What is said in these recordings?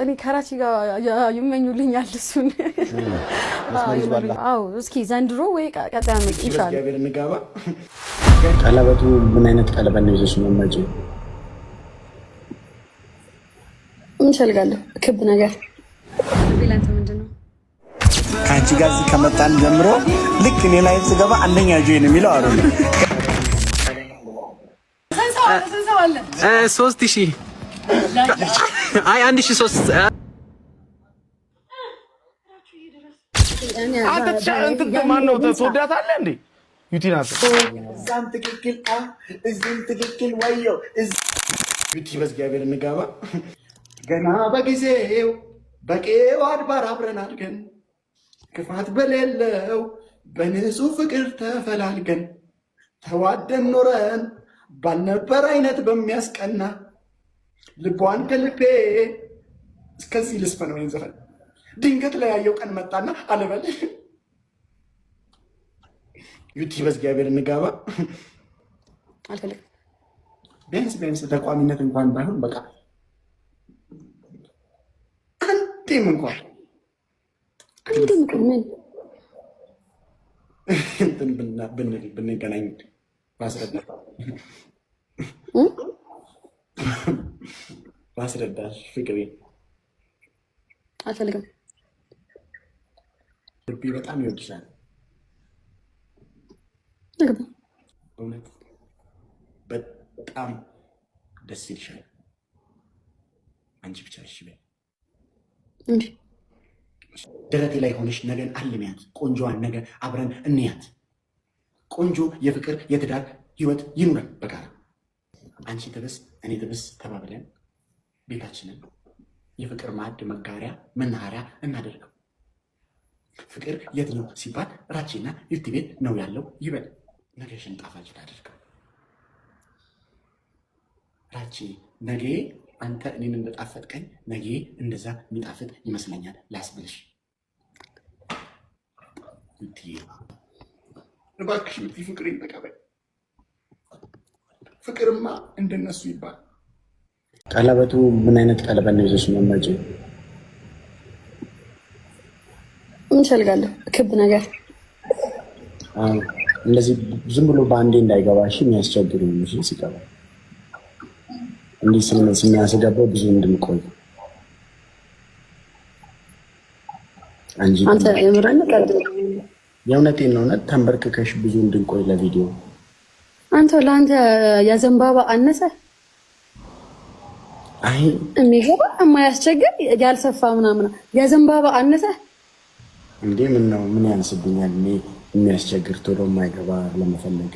እኔ ከራቺ ጋር ይመኙልኛል እሱን። አዎ እስኪ ዘንድሮ ወይ ቀጣይ ዓመት ኢንሻአላህ እግዚአብሔር እንጋባ። ቀለበቱ ምን አይነት ቀለበት ነው ይዘሽ መመጪ? ምን ፈልጋለሁ? ክብ ነገር ቢላንተ ምንድነው? ከአንቺ ጋር እዚህ ከመጣን ጀምሮ ልክ እኔ ላይ ስገባ አንደኛ ጆይን የሚለው አሩ ነው። 3000 አይ 1300 አንተ ማን ነው ተወዳታለህ እንዴ? ዩቲናት እዛም ትክክል እዚህም ትክክል ወዮ ዩቲ በእግዚአብሔር እንጋባ። ገና በጊዜው በቄው አድባር አብረን አድገን ክፋት በሌለው በንጹህ ፍቅር ተፈላልገን ተዋደን ኖረን ባልነበር አይነት በሚያስቀና ልቧን ከልቤ እስከዚህ ልስፈነው ይንዘፈን ድንገት ላይ ያየው ቀን መጣና አለበል ዩቲ በእግዚአብሔር እንጋባ። አልፈልግም። ቢያንስ ተቋሚነት እንኳን ባይሆን በቃ አንዴም እንኳን እንትን ብንገናኝ ባስረዳሽ ፍቅሬ አልፈልግም። ልቤ በጣም ይወድሻል። በእውነት በጣም ደስ ይልሻል። አንቺ ብቻ እሺ በይ እንዴ ደረቴ ላይ ሆነሽ ነገን አልሚያት። ቆንጆዋን ነገ አብረን እንያት። ቆንጆ የፍቅር የትዳር ህይወት ይኑረን በጋራ። አንቺ ትብስ እኔ ትብስ ተባብለን ቤታችንን የፍቅር ማዕድ መጋሪያ መናኸሪያ እናደርገው። ፍቅር የት ነው ሲባል ራቼና ዩቲ ቤት ነው ያለው ይበል። ነገሽን ጣፋጭ ላደርገው። ራቼ ነገ አንተ እኔን እንደጣፈጥከኝ ነገ እንደዛ የሚጣፍጥ ይመስለኛል ላስብልሽ። ዩቲ እባክሽ ዩቲ ፍቅሬን ተቀበል። ፍቅርማ እንደነሱ ይባል። ቀለበቱ ምን አይነት ቀለበት ነው ይዘሽ መመጪ? ምን ፈልጋለሁ? ክብ ነገር እንደዚህ ዝም ብሎ በአንዴ እንዳይገባሽ የሚያስቸግሩ ነው ሲገባ እንዲህ ስናስገባው ብዙ እንድንቆይ አንተ የምረን ቀልድ የእውነቴን ነው። እውነት ተንበርክከሽ ብዙ እንድንቆይ ለቪዲዮ አንተ ለአንተ የዘንባባ አነሰ አይ የሚገባ የማያስቸግር ያልሰፋ ምናምን የዘንባባ አነሰ እንዴ? ምን ነው ምን ያንስብኛል? እኔ የሚያስቸግር ቶሎ የማይገባ ለመፈለግ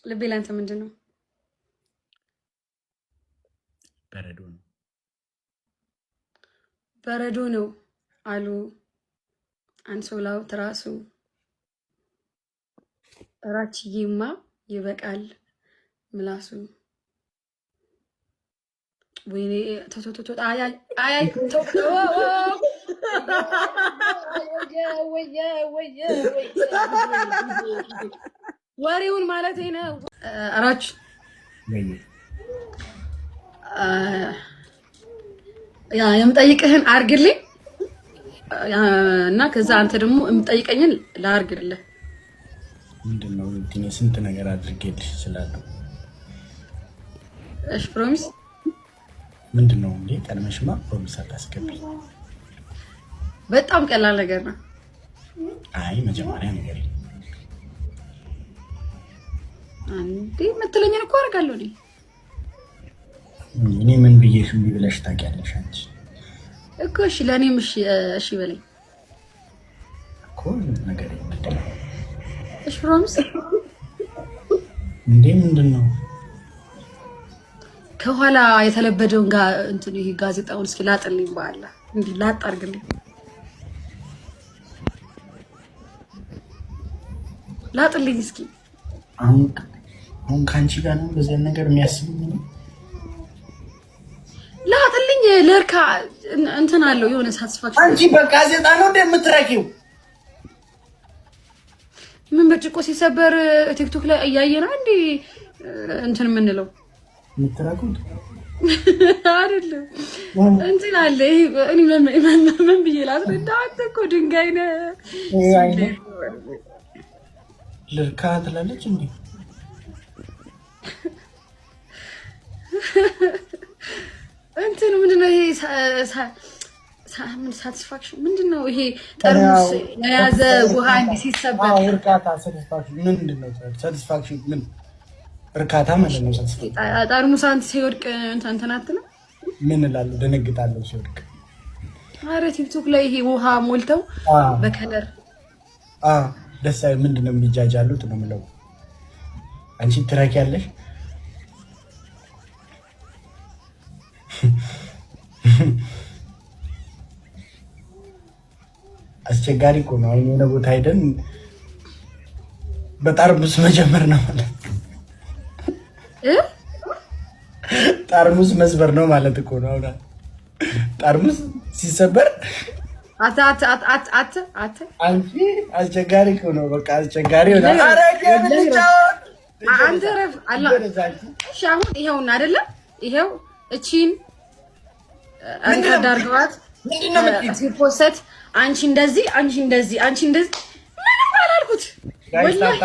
ልቤ ለአንተ ምንድን ነው? በረዶ ነው። በረዶ ነው አሉ አንሶላው ትራሱ። ራችዬማ ይበቃል ምላሱ። ወይኔ ተቶቶቶ አይ ወሬውን ማለት ነው። አራች ያ የምጠይቅህን አርግልኝ እና ከዛ አንተ ደግሞ የምጠይቀኝን ላርግልህ። ምንድነው እንዴ? ስንት ነገር አድርጌልሽ ስላለው እሺ ፕሮሚስ ምንድነው እንዴ? ቀድመሽማ ፕሮሚስ አታስገቢ። በጣም ቀላል ነገር ነው። አይ መጀመሪያ ነገር አንዴ የምትለኝን እኮ አደርጋለሁ እኔ ምን ብዬሽ እምቢ ብለሽ ታውቂያለሽ አንቺ እኮ። እሺ ለኔም እሺ በለኝ እኮ ነገር ምንድነው? እሺ ፕሮሚስ እንዴ ምንድነው? ከኋላ የተለበደውን እንትን ይሄ ጋዜጣውን እስኪ ላጥልኝ በኋላ እንዲህ ላጥ አድርግልኝ። ላጥልኝ እስኪ። አሁን ካንቺ ጋር ነው በዚህ ነገር የሚያስብኝ። ላጥልኝ ለርካ እንትን አለው የሆነ ሳትስፋክሽን። አንቺ በጋዜጣ ነው እንደምትረቂው? ምን በጭቆ ሲሰበር ቲክቶክ ላይ እያየና እንዴ እንትን የምንለው የምትረቁት አይደለም እንትን አለ እኔ ምን ብዬ ላስረዳ? አንተ እኮ ድንጋይ ነህ። ልርካ ትላለች እንዴ? እንትን ምንድነው ይሄ? ሳቲስፋክሽን ምንድነው ይሄ? ጠርሙስ የያዘ ውሃ እንዲህ ሲሰበር እርካታ። ሳቲስፋክሽን ምንድነው? ሳቲስፋክሽን ምን እርካታ ማለት ነው። ሳቲስፋክሽን ጠርሙስ አንተ ሲወድቅ እንትን አትልም? ምን እላለሁ? ደነግጣለሁ ሲወድቅ። ኧረ ቲክቶክ ላይ ይሄ ውሃ ሞልተው በከለር ደስ አይል። ምንድነው የሚጃጃሉት ነው የምለው። አንቺ ትራክ ያለሽ አስቸጋሪ እኮ ነው። አሁን የሆነ ቦታ ሄደን በጠርሙስ መጀመር ነው ማለት ጠርሙስ መስበር ነው ማለት እኮ ነው። አሁን ጠርሙስ ሲሰበር አንቺ አስቸጋሪ እኮ ነው። በቃ አስቸጋሪ ነው። አንተ ረፍ አላ። እሺ አሁን ይሄውና አይደለም ይሄው እቺን አንተ ዳርገዋት ሲፖስት አንቺ እንደዚህ ምንም አላልኩት ወላሂ።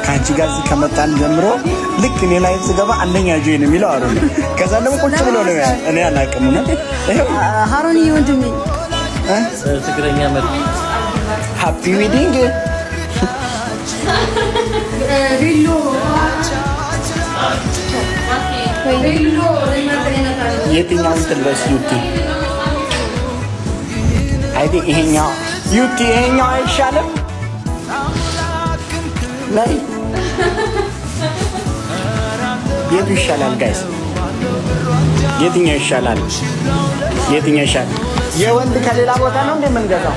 ከአንቺ ጋር እዚህ ከመጣን ጀምሮ ልክ እኔ ላይ ስገባ አንደኛ ጆይ ነው የሚለው አሩ። ከዛ ደግሞ ቁጭ ብሎ ነው እኔ አላውቅም ነው ይሄው ሃሮኒ ወንድሜ ትግረኛ መጥ ሃፒ ዌዲንግ የትኛውን ትልበስ ዩቲ? አይ ቲንክ ይሄኛው ዩቲ፣ ይሄኛው አይሻልም? ላይ የቱ ይሻላል ጋይስ? የትኛው ይሻላል? የትኛው ይሻላል? የወንድ ከሌላ ቦታ ነው እንደምንገዛው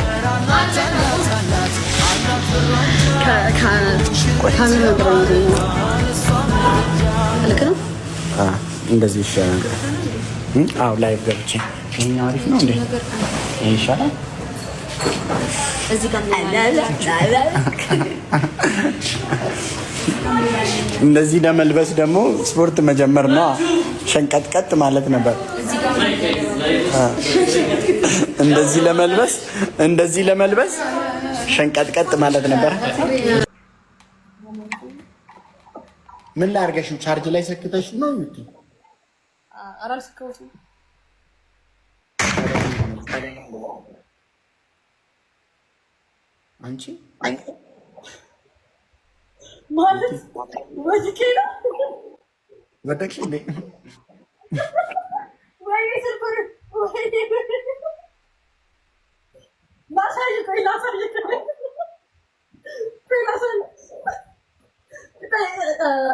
እንደዚህ ይሻላል። አዎ ላይቭ ገብቼ ይሄኛው አሪፍ ነው እንዴ? ይሄ ይሻላል። እንደዚህ ለመልበስ ደግሞ ስፖርት መጀመር ነው። ሸንቀጥቀጥ ማለት ነበር። እንደዚህ ለመልበስ ሸንቀጥቀጥ ማለት ነበር። ምን ላድርገሽ? ቻርጅ ላይ ሰክተሽ ነው እንዴ? አራልስከውት አንቺ ማለት ወጅኬና ወደቅሽ እንዴ? ወይኔ ስልኩን ወይኔ ማሳጅ ቆይ ላሳጅ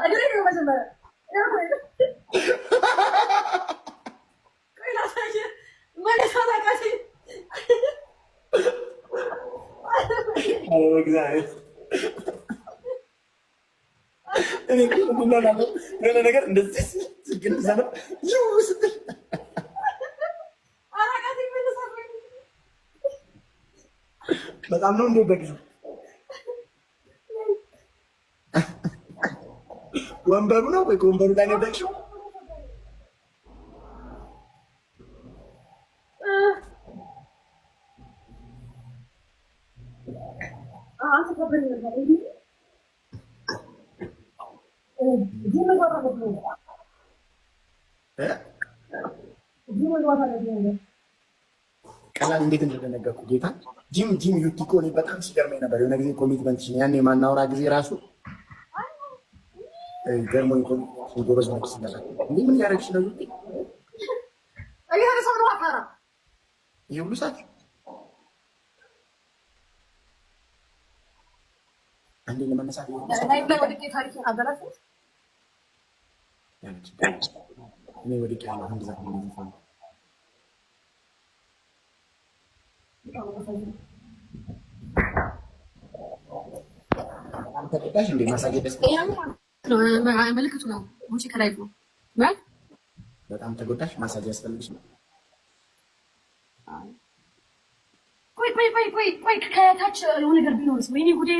እግሬ ነው መጀመሪያ ቆይ ላሳጅ መለሳት አቃተኝ። የሆነ ነገር እንደዚህ በጣም ነው እንደ በጊዜ ወንበሩ ነው ወይ ከወንበሩ ላይ ነው ደቅሽው? ቀላል እንዴት እንደተነገርኩ ጌታ ጂም ዩቲ እኮ እኔ በጣም ሲገርመኝ ነበር። የሆነ ጊዜ ኮሚትመንትሽን ያን የማናወራ ጊዜ ራሱ ገርሞኝ ኮሚትመንትሽን ጎበዝ ነው ሲነሳ እንዴ ምን ያደረግሽ ነው ዩቲ? ይሄ ሁሉ ሰዓት አንዴ ለመነሳት እኔ ወድቄ ያለው አንድ ዛፍ ነው። አንተ ተቆጣሽ እንዴ? ማሳየት ደስ ምልክቱ ነው ሙጪ ከላይ ነው ማለት በጣም ተጎዳሽ። ማሳጅ ያስፈልግሽ ነው። ቆይ ከታች የሆነ ነገር ቢኖርስ? ወይኔ ጉዴ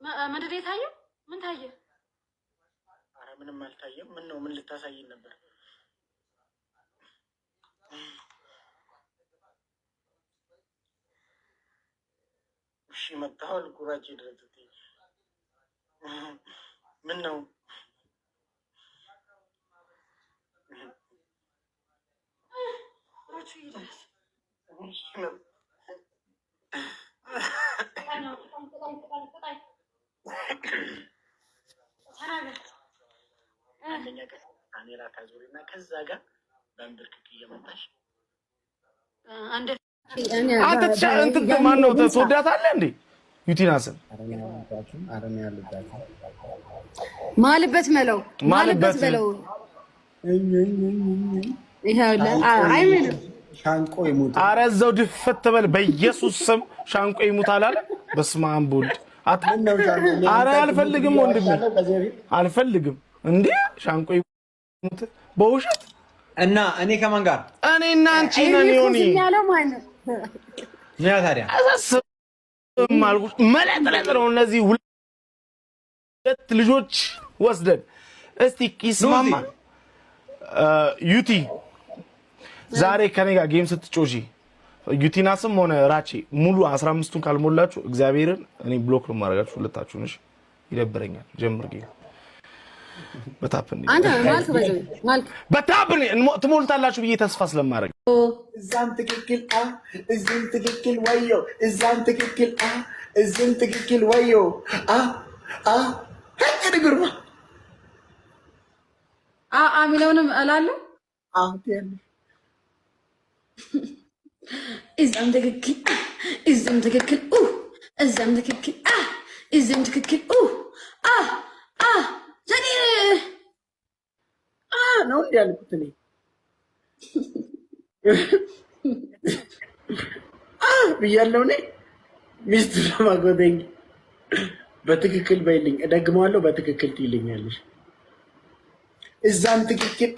ምንድን የታየው? ምን ታየ? ኧረ ምንም አልታየም። ምን ነው? ምን ልታሳይን ነበር? እሺ መጣሁ። ጉራጅ ድረስ ምን ነው? አንደኛ ካሜራ ታዞሪና ከዛ ጋር በእንብርክክ እየመጣሽ አንተ ማን ነው? ተወዳታለህ እንዴ? ዩቲናስን ማልበት መለው ማልበት በለው አይምንም ሻንቆ ይሙት። ኧረ እዛው ድፍት በል በኢየሱስ ስም ሻንቆ ይሙት አላለ። በስመ አብ ወልድ ኧረ አልፈልግም፣ ወንድሜ አልፈልግም። እንዴ ሻንቆ ይሙት በውሸት እና እኔ ከማን ጋር? እኔ እና አንቺ ነን። ዮኒ ያለው ማለት ያ ታዲያ ማልኩሽ መለጥለጥ ነው። እነዚህ ሁለት ልጆች ወስደን እስቲ ይስማማ ዩቲ ዛሬ ከኔ ጋር ጌም ስትጮጂ ዩቲናስም ሆነ ራቼ ሙሉ 15ቱን ካልሞላችሁ እግዚአብሔርን እኔ ብሎክ ነው ማረጋችሁ ሁለታችሁን። እሺ ይደብረኛል። ጀምር ጌም በታፕን አንተ ማለት ማለት በታፕን ትሞልታላችሁ ብዬ ተስፋ ስለማረግ እዛም ትክክል እዚህም ትክክል ወዮ እዛም ትክክል እዚህም ትክክል ወዮ ሀቅ ጉርማ ሚለውንም እላለሁ። እዛም ትክክል እዚህም ትክክል እዛም ትክክል እዚህም ትክክል ዘኔ ነው እንዲ ያልኩት እኔ ብያለሁ። እኔ ሚስት ለማግበተኝ በትክክል በይልኝ፣ እደግመዋለሁ። በትክክል ትይልኛለሽ። እዛም ትክክል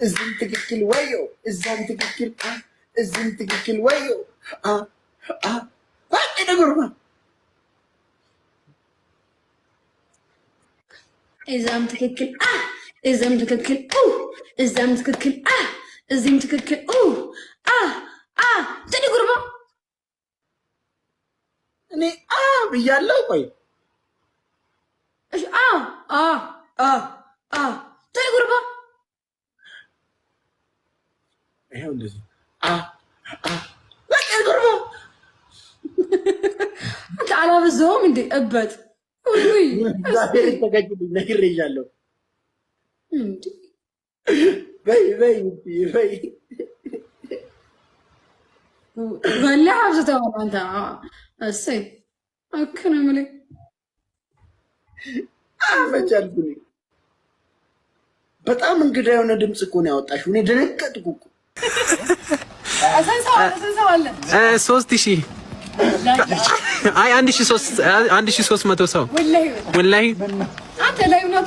እዚህም ትክክል ወዮ እዛም ትክክል እዚህም ትክክል ወዮ ባቂ ነገርማ እዛም ትክክል እዛም ትክክል እዛም ትክክል እዚህም ትክክል ዘኔ ጉርማ እኔ ብያለሁ። ቆይ እሺ ዘኔ ጉርማ ይሄው እንደዚህ ባቂ ጉርማ አንተ አላበዛውም እንዴ? እበት ነግሬሻለሁ። በይ በላ አብዝተው አንተ እሰይ አከነ ምለ አፈቻልኩኝ። በጣም እንግዳ የሆነ ድምጽ እኮ ነው ያወጣሽው። እኔ ደነገጥኩ እኮ። አሰንሳዋለ 3000 አይ 1300 ሰው ወላሂ አንተ ላይ ነው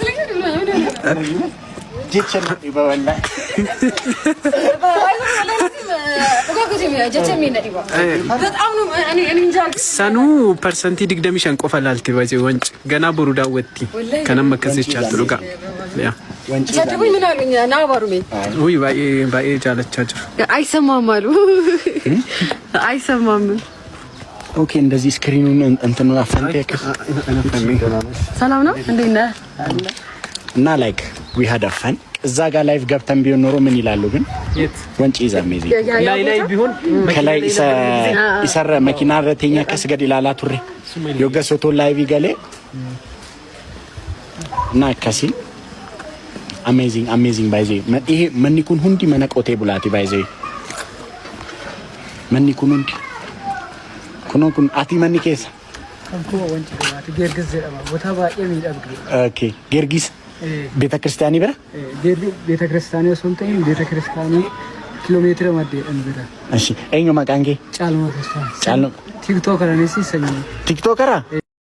ሰኑ ፐርሰንቲ ድግደሚ ሸንቆፈላልቲ ባይዘ ወንጭ ገና ቦሩ ዳወቲ ከነም መከሰች አጥሩጋ ያ ጀድቡኝ ምን አሉኝ ና ባሩሜ ወይ ባይ ጃለቻጅ አይሰማም አሉ አይሰማም። ኦኬ እንደዚህ ስክሪኑን እንትኑን አፈንቴክ ሰላም ነው እንዴ ነህ? እና ላይክ ዊ ሃድ አ ፈን እዛ ጋር ላይቭ ገብተን ቢሆን ኖሮ ምን ይላሉ ግን ወንጪ ዘሜዚ ላይ ቢሆን ከላይ ይሰራ መኪና ረተኛ ከስገድ ይላላ ቱሬ yogasoto live gale na kasi amazing by the ይሄ መንኩን ሁንዲ መነቆቴ ቡላቲ by the መንኩን ሁንዲ ኩኖኩን አቲ መንኬስ አንኩ ወንጭ ባቲ ገርግዝ ዘማ ቦታ ባቄ ሚዳብግ ኦኬ ገርጊስ ቤተክርስቲያኒ በራ ቤተክርስቲያኒ ሶንተኝ ቤተክርስቲያኒ ኪሎ ሜትር ማደ እንብራ እሺ እኛ ማቃንጌ ጫልሞ ቲክቶከር ነሲ ሰኝ ቲክቶከራ